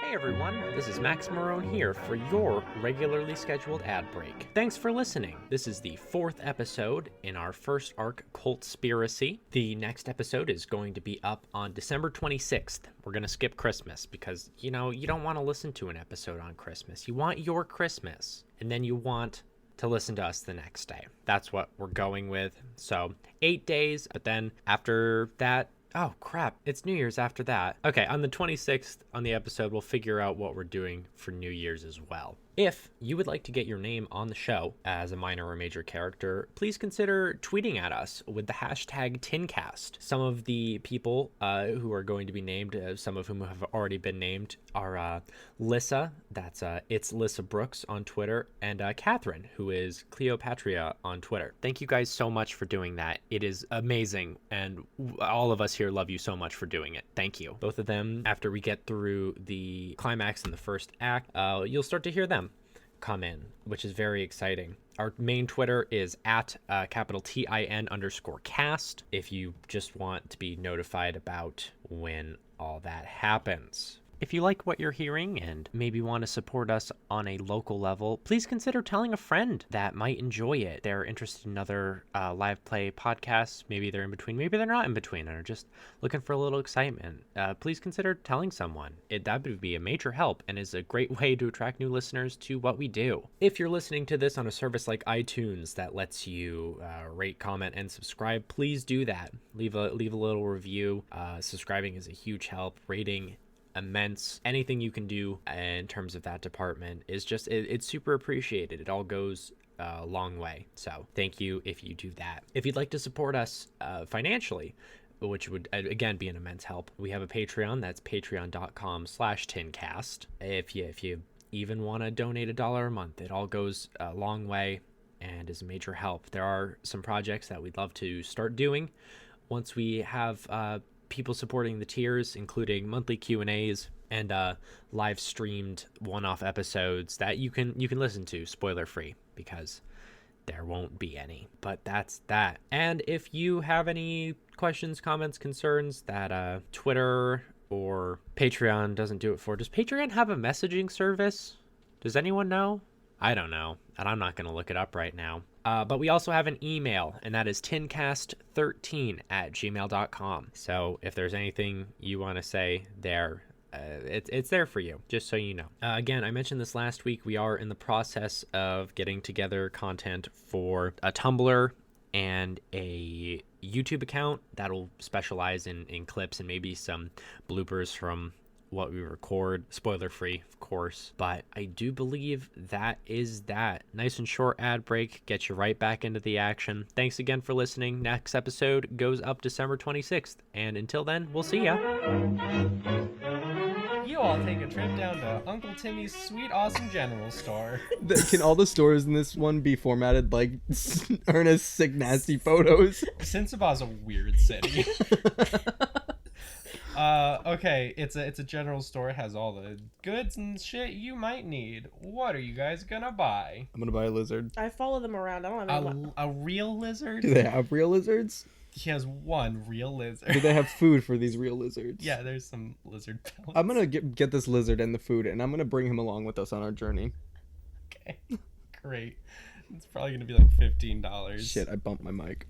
Hey everyone, this is Max Marone here for your regularly scheduled ad break. Thanks for listening. This is the 4th episode in our first arc, Cultspiracy. The next episode is going to be up on December 26th. We're going to skip Christmas because, you don't want to listen to an episode on Christmas. You want your Christmas, and then you want to listen to us the next day. That's what we're going with. So 8 days, but then after that, oh crap, it's New Year's after that. Okay, on the 26th on the episode, we'll figure out what we're doing for New Year's as well. If you would like to get your name on the show as a minor or major character, please consider tweeting at us with the hashtag TinCast. Some of the people who are going to be named, some of whom have already been named, are Lissa, that's it's Lissa Brooks on Twitter, and Catherine, who is Cleopatria on Twitter. Thank you guys so much for doing that. It is amazing, and all of us here love you so much for doing it. Thank you. Both of them, after we get through the climax in the first act, you'll start to hear them come in, which is very exciting. Our main Twitter is at capital TIN_cast if you just want to be notified about when all that happens. If you like what you're hearing and maybe want to support us on a local level, please consider telling a friend that might enjoy it. They're interested in other live play podcasts. Maybe they're in between, maybe they're not in between, and are just looking for a little excitement. Please consider telling someone. That would be a major help and is a great way to attract new listeners to what we do. If you're listening to this on a service like iTunes that lets you rate, comment, and subscribe, please do that. Leave a little review. Subscribing is a huge help. Rating immense. Anything you can do in terms of that department is just it's super appreciated. It all goes a long way, so thank you if you do that. If you'd like to support us financially, which would again be an immense help, we have a Patreon. That's patreon.com/tincast. If you even want to donate $1 a month, it all goes a long way and is a major help. There are some projects that we'd love to start doing once we have people supporting the tiers, including monthly Q&As and live streamed one-off episodes that you can listen to spoiler free, because there won't be any. But that's that. And if you have any questions, comments, concerns that Twitter or Patreon doesn't do it for, does Patreon have a messaging service? Does anyone know? I don't know, and I'm not going to look it up right now. But we also have an email, and that is tincast13@gmail.com. So if there's anything you want to say there, it's there for you, just so you know. Again, I mentioned this last week. We are in the process of getting together content for a Tumblr and a YouTube account that'll specialize in clips and maybe some bloopers from what we record, spoiler free, of course. But I do believe that is that. Nice and short ad break, get you right back into the action. Thanks again for listening. Next episode goes up December 26th, and until then, we'll see ya. You all take a trip down to Uncle Timmy's sweet, awesome general store. Can all the stores in this one be formatted like Ernest's sick, nasty photos? Cinsaba's a weird city. Okay, it's a general store. It has all the goods and shit you might need. What are you guys gonna buy? I'm gonna buy a lizard. I follow them around. I don't have any. A real lizard? Do they have real lizards? He has one real lizard. Do they have food for these real lizards? Yeah, there's some lizard pellets. I'm gonna get this lizard and the food, and I'm gonna bring him along with us on our journey. Okay, great. It's probably gonna be like $15. Shit, I bumped my mic.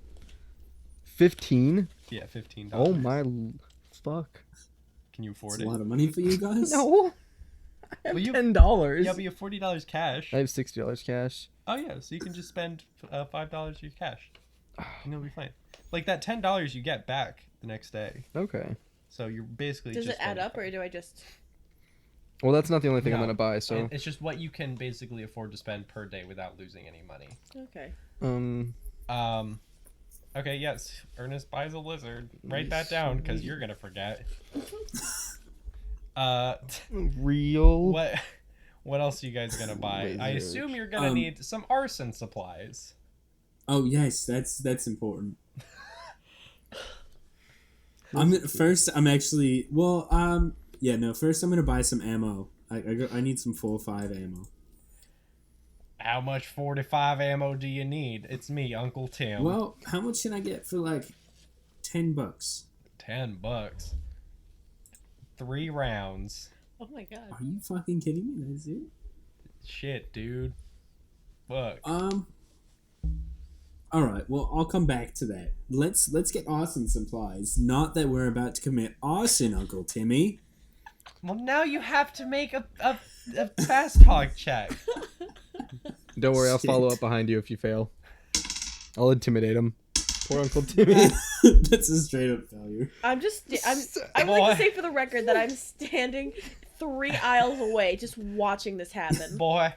15? Yeah, $15. Oh my fuck. Can you afford It's it? a lot of money for you guys. No. I have Well, $10. Yeah, but you have $40 cash. I have $60 cash. Oh yeah, so you can just spend $5 of your cash, and it'll be fine. Like that $10 you get back the next day. Okay. So you're basically. Does just it add spending up, or do I just? Well, that's not the only thing I'm No, gonna buy. So. It's just what you can basically afford to spend per day without losing any money. Okay. Okay, yes. Ernest buys a lizard. Write that down, because you're gonna forget. Real. What else are you guys gonna buy? Lizard. I assume you're gonna need some arson supplies. Oh yes, that's important. First I'm gonna buy some ammo. I need some 4.5 ammo. How much 45 ammo do you need? It's me, Uncle Tim. Well, how much can I get for like $10? $10. 3 rounds. Oh my god. Are you fucking kidding me? That's it? Shit, dude. Fuck. Alright, well I'll come back to that. Let's get arson supplies. Not that we're about to commit arson, Uncle Timmy. Well, now you have to make a fast talk check. Don't worry, I'll follow up behind you if you fail. I'll intimidate him. Poor Uncle Timmy. That's a straight up failure. I would like to say for the record that I'm standing 3 aisles away, just watching this happen. Boy,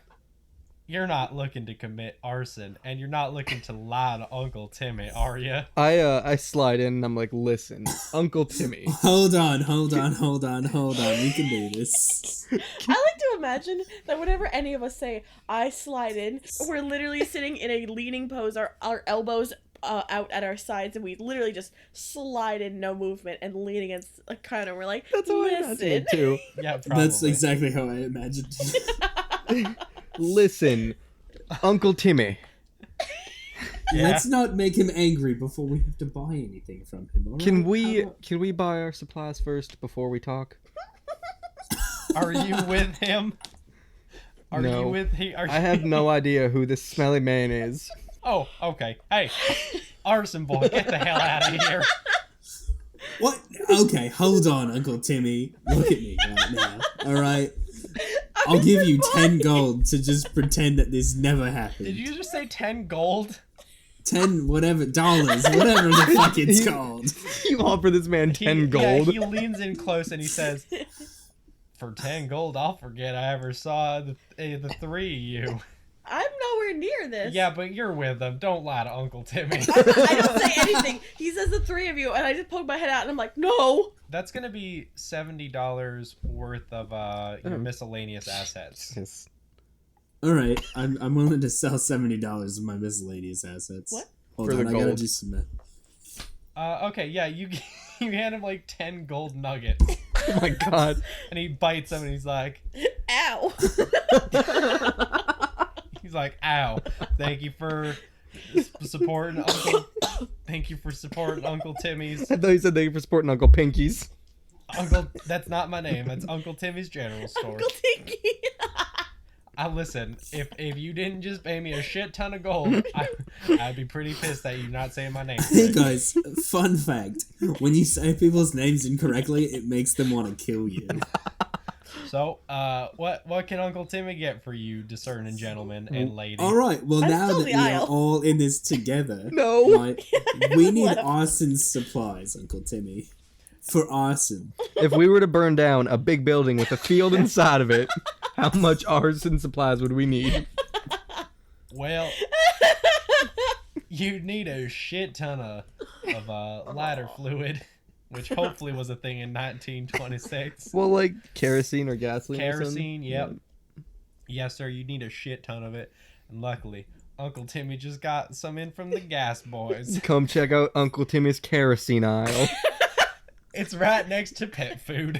You're not looking to commit arson, and you're not looking to lie to Uncle Timmy, are you? I slide in and I'm like, listen, Uncle Timmy. Hold on. We can do this. I like to imagine that whenever any of us say, I slide in, we're literally sitting in a leaning pose, our elbows out at our sides, and we literally just slide in, no movement, and lean against a counter. We're like, That's how I imagine it listen. too. Yeah, probably. That's exactly how I imagined. Listen, Uncle Timmy. Yeah. Let's not make him angry before we have to buy anything from him. All Can right? we buy our supplies first before we talk? Are you with him? Are No. you with him? I have no idea who this smelly man is. Oh, okay. Hey, arson boy, get the hell out of here. What? Okay, hold on, Uncle Timmy. Look at me right now. All right. I'll give you 10 gold to just pretend that this never happened. Did you just say 10 gold? 10 whatever dollars, whatever the fuck it's called. You offer this man 10 gold. Yeah, he leans in close and he says, for 10 gold, I'll forget I ever saw the three of you. I'm nowhere near this. Yeah, but you're with them. Don't lie to Uncle Timmy. I don't say anything. He says the three of you, and I just poke my head out, and I'm like, no. That's gonna be $70 worth of your miscellaneous assets. Yes. All right, I'm willing to sell $70 of my miscellaneous assets. What? Hold For on, the I gotta gold. do some math. Okay, yeah, you hand him like 10 gold nuggets, Oh my god. and he bites them, and he's like, Ow. "Ow! Thank you for supporting Uncle. Thank you for supporting Uncle Timmy's. I thought you said thank you for supporting Uncle Pinky's. Uncle, that's not my name. That's Uncle Timmy's general store. Uncle Tinky. Listen, if you didn't just pay me a shit ton of gold, I'd be pretty pissed that you're not saying my name. Hey correct. guys, fun fact. When you say people's names incorrectly, it makes them want to kill you. So, what can Uncle Timmy get for you, discerning gentlemen and lady? Alright, well I'm now still that the we are aisle. all in this together, No. right, we need Left. arson supplies, Uncle Timmy. For arson. If we were to burn down a big building with a field inside of it, how much arson supplies would we need? Well, you'd need a shit ton of lighter fluid, which hopefully was a thing in 1926. Well, like kerosene or gasoline. or something? Kerosene, yep. Yes, sir, you need a shit ton of it. And luckily, Uncle Timmy just got some in from the gas boys. Come check out Uncle Timmy's kerosene aisle. It's right next to pet food.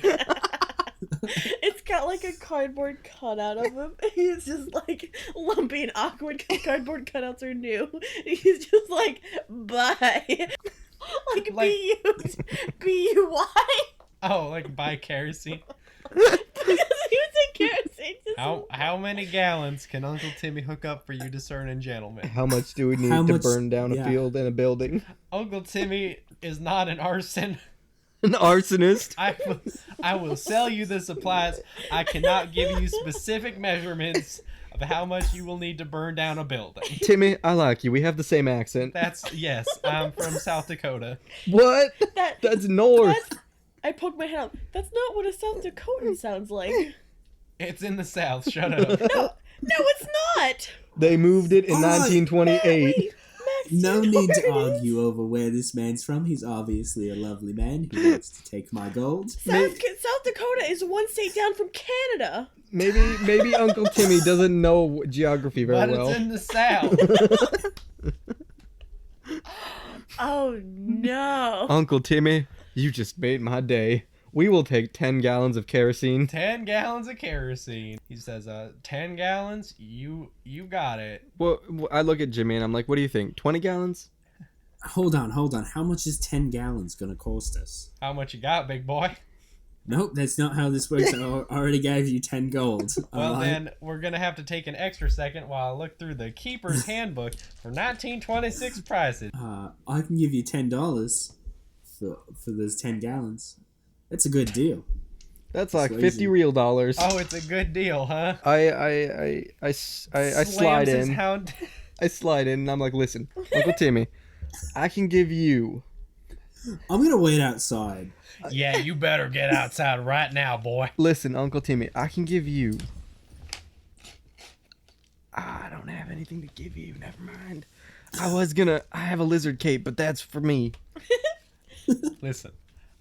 It's got like a cardboard cutout of him. He's just like lumpy and awkward because cardboard cutouts are new. He's just like, bye. Like, Like- B-U-Y. Oh, like buy kerosene. Because he was in kerosene. Just How many gallons can Uncle Timmy hook up for you, discerning gentlemen? How much do we need How to much- burn down a yeah. field and a building? Uncle Timmy is not an arson. An arsonist? I will sell you the supplies. I cannot give you specific measurements of how much you will need to burn down a building. Timmy, I like you. We have the same accent. Yes, I'm from South Dakota. What? that, That's north. I poked my head out. That's not what a South Dakotan sounds like. It's in the South. Shut up. No, it's not. They moved it in All right. 1928. Wait, Max, No you know need to where it is? argue over where this man's from. He's obviously a lovely man who likes to take my gold. South Dakota is one state down from Canada. Maybe Uncle Timmy doesn't know geography very But well. it's in the South. Oh no. Uncle Timmy, you just made my day. We will take 10 gallons of kerosene. 10 gallons of kerosene. He says, 10 gallons? You got it. Well, I look at Jimmy and I'm like, what do you think? 20 gallons? Hold on. How much is 10 gallons gonna cost us? How much you got, big boy? Nope, that's not how this works. I already gave you 10 gold. Well, alright? then, we're going to have to take an extra second while I look through the Keeper's Handbook for 1926 prices. I can give you $10 for those 10 gallons. That's a good deal. That's like Crazy. 50 real dollars. Oh, it's a good deal, huh? I slide Slams his in. hound- I slide in and I'm like, listen, Uncle Timmy, I can give you. I'm gonna wait outside. Yeah, you better get outside right now, boy. Listen, Uncle Timmy, I can give you. I don't have anything to give you. Never mind. I have a lizard cape, but that's for me. Listen,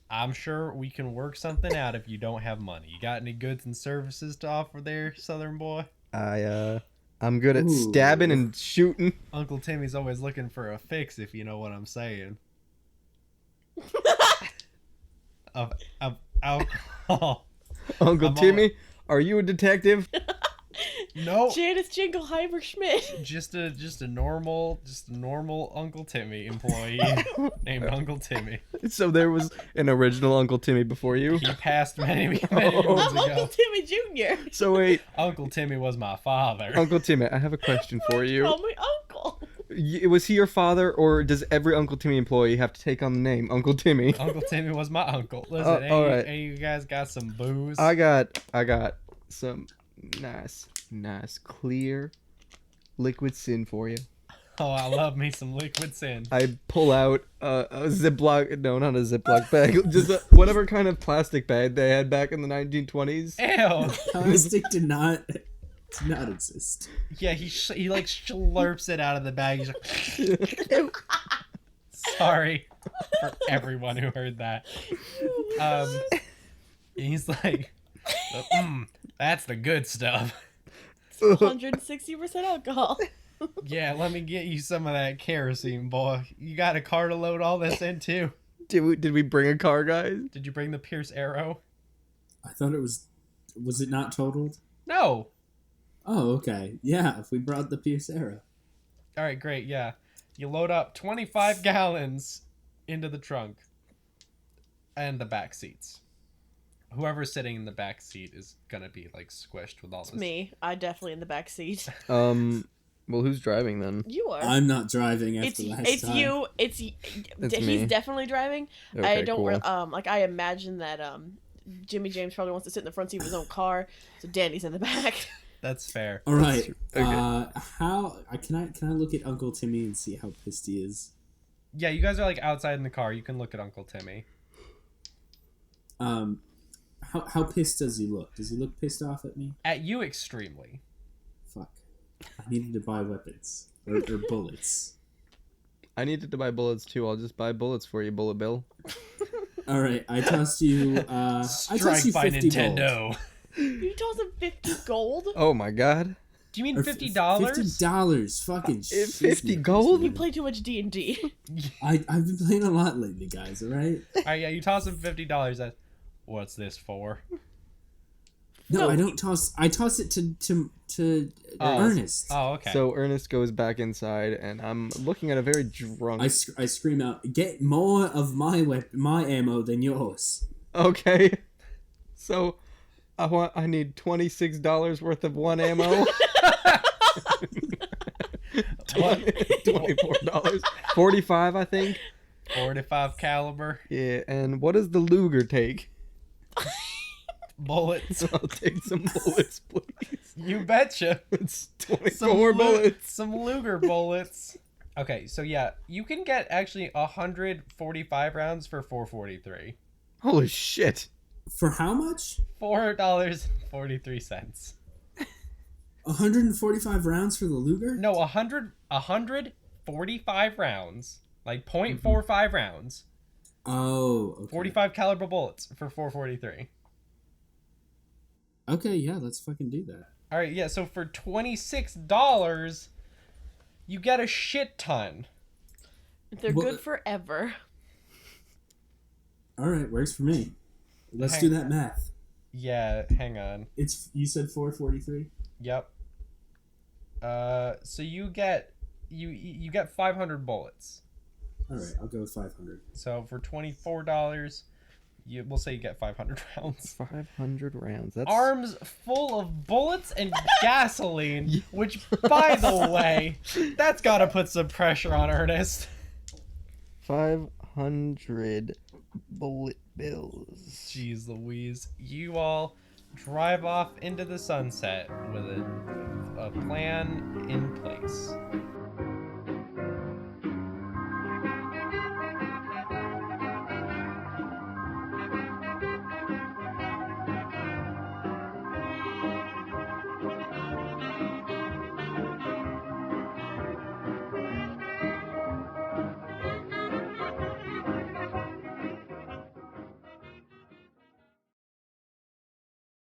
I'm sure we can work something out if you don't have money. You got any goods and services to offer there, Southern boy? I'm good at stabbing and shooting. Uncle Timmy's always looking for a fix, if you know what I'm saying. of alcohol. Uncle Timmy, are you a detective? No. Janice Jingleheimer Schmidt. Just a normal Uncle Timmy employee named Uncle Timmy. So there was an original Uncle Timmy before you? He passed many moons I'm ago. Uncle Timmy Jr. So wait, Uncle Timmy was my father. Uncle Timmy, I have a question for you. Call me Uncle. Was he your father, or does every Uncle Timmy employee have to take on the name Uncle Timmy? Uncle Timmy was my uncle. Listen, all right. hey, you guys got some booze? I got some nice clear liquid sin for you. Oh, I love me some liquid sin. I pull out a Ziploc, no, not a Ziploc bag, just whatever kind of plastic bag they had back in the 1920s. Ew. Plastic did not exist. Yeah, he like slurps it out of the bag. He's like, sorry for everyone who heard that. He's like, that's the good stuff. 160% alcohol. Yeah, let me get you some of that kerosene, boy. You got a car to load all this in too. Did we bring a car, guys? Did you bring the Pierce Arrow? I thought it was it not totaled? No. Oh, okay. Yeah, if we brought the Pierce Arrow. All right, great. Yeah, you load up 25 gallons into the trunk and the back seats. Whoever's sitting in the back seat is gonna be like squished with all this. It's me. I definitely in the back seat. Well, who's driving then? You are. I'm not driving after last time. It's you. It's he's me. definitely driving. Okay, I don't cool. like I imagine that Jimmy James probably wants to sit in the front seat of his own car, so Danny's in the back. That's fair. All right. Okay. How can I look at Uncle Timmy and see how pissed he is? Yeah, you guys are like outside in the car. You can look at Uncle Timmy. How pissed does he look? Does he look pissed off at me? At you extremely. Fuck. I needed to buy weapons or bullets. I needed to buy bullets too. I'll just buy bullets for you, Bullet Bill. All right, I tossed you. I Strike tossed you by 50 Nintendo. gold. You toss him 50 gold? Oh my god. Do you mean Or $50? $50, fucking shit. 50 gold? You play too much D&D. I've been playing a lot lately, guys. All right. All right, yeah, you toss him $50. That's what's this for? No, I don't toss. I toss it to Ernest. Oh, okay. So Ernest goes back inside, and I'm looking at a very drunk. I scream out, "Get more of my my ammo than yours." Okay. So I need $26 worth of one ammo. $24. 45, I think. 45 caliber Yeah, and what does the Luger take? bullets. I'll take some bullets, please. You betcha. It's 24 bullets. Some Luger bullets. Okay, so yeah, you can get actually 145 rounds for $4.43. Holy shit. For how much? $4.43. 145 rounds for the Luger? No, 145 rounds. Like 0.45 rounds. Oh, okay. 45 caliber bullets for $4.43. Okay, yeah, let's fucking do that. All right, yeah, so for $26, you get a shit ton. They're good forever. All right, works for me. Let's do that math. Yeah, hang on. You said 443? Yep. So you get 500 bullets. All right, I'll go with 500. So for $24, we'll say you get 500 rounds. 500 rounds. That's Arms full of bullets and gasoline, which, by the way, that's got to put some pressure on Ernest. 500 bullet bills. Jeez Louise. You all drive off into the sunset with a plan in place.